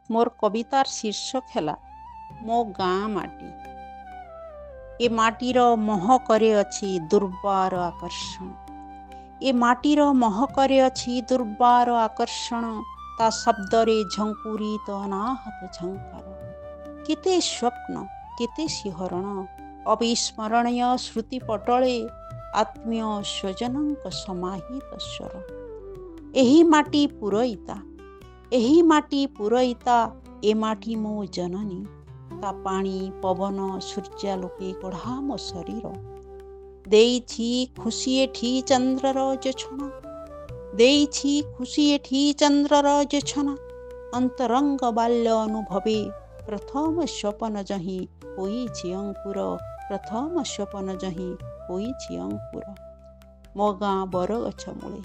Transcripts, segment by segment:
मोर कवितार शीर्षक है मो गाँ माटी। ए माटीर महकरे अछि दुर्बार आकर्षण। ए माटीर महकरे अछि दुर्बार आकर्षण। ता शब्दरे झंकुरित अनाहत झंकार। केते स्वप्न केते शिहरण अविस्मरणीय श्रुति पटले आत्मीय स्वजनक समाहित स्वर। एही माटी पुरईता एही माटी पुरईता ए माटी मो जननी। ता पानी पवन सूर्यालोके गढ़ा मो शरीर। देइछि खुशी एठी चंद्रर जोछना। देइछि खुशी एठी चंद्रर जोछना। अंतरंग बाल्य अनुभवे प्रथम स्वपन जही होइछि अंकुर। प्रथम स्वपन जही होइछि अंकुर। मो गाँ बरगछ मूले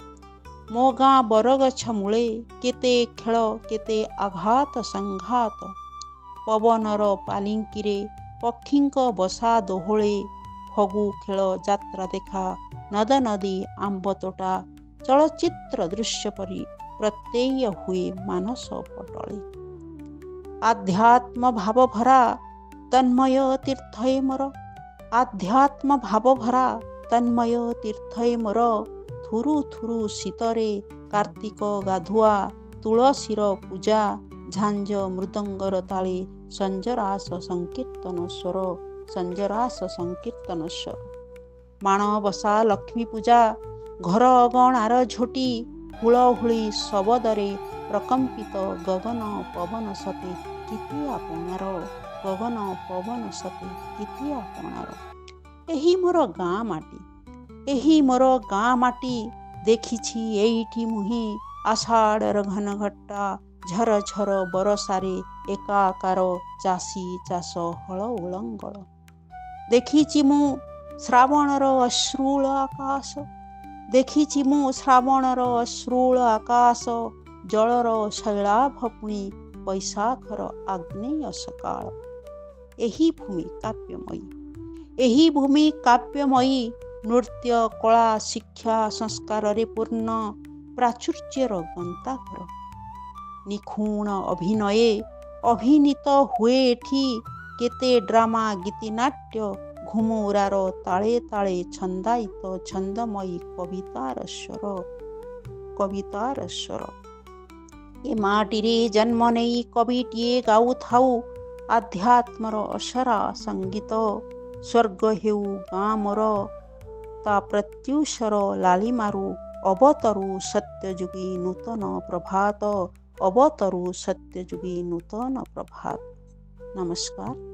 मो गाँ बरगछ मूले केते खेल केते आघात संघात। पवनर पालिंकीरे पक्षींक बसा दोहले। फगु खेल जात्रा देखा नद नदी आंब तोटा चलचित्र दृश्य परी प्रत्यय हुए मानस पटले। आध्यात्म भाव भरा तन्मय तीर्थय मोर। आध्यात्म भाव भरा तन्मय तीर्थय मोर। थुरु थुरु शीतरे कार्तिक गाधुआ तुलसीर पूजा। झांझ मृदंगर ताले संजरास संकीर्तन स्वर। संजरास संकीर्तन स्वर। माणबसा लक्ष्मी पूजा घर अगणार झोटी। हुलहुली शबदरे प्रकंपित गगन पवन सते किति आपणार। गगन पवन सते किति आपणार। एही मोर गाँ माटी एही मोर गाँ माटी। देखिछि एइठी मुहि आषाढ़र घन घट्टा। झर झर बरसारे एकाकार चासी चाष हल उलंगल। देखिछि मु श्रावणर अश्रुल आकाश। देखिछि मु श्रावणर अश्रुल आकाश। जलर शैलाभ पुणी बैशाखर आग्नेय सकाळ। एही भूमि काव्यमयी एही भूमि काव्यमयी। नृत्य कला शिक्षा संस्कार पूर्ण प्राचुर्यर गंताघर। निखुण अभिनये अभिनीत हुए एठी केते ड्रामा गीतिनाट्य। घुमुरार ताले ताले छंदायित छंदमयी कवितार स्वर कवितार स्वर। ए माटीरे जन्म नेई कविटिए गाउथाउ आध्यात्मर असरा संगीत। स्वर्ग हेउ गाँ मोर ता प्रत्युषर लालिमारु। अवतरु सत्यजुगी नूतन प्रभात। अवतरु सत्यजुगी नूतन प्रभात। नमस्कार।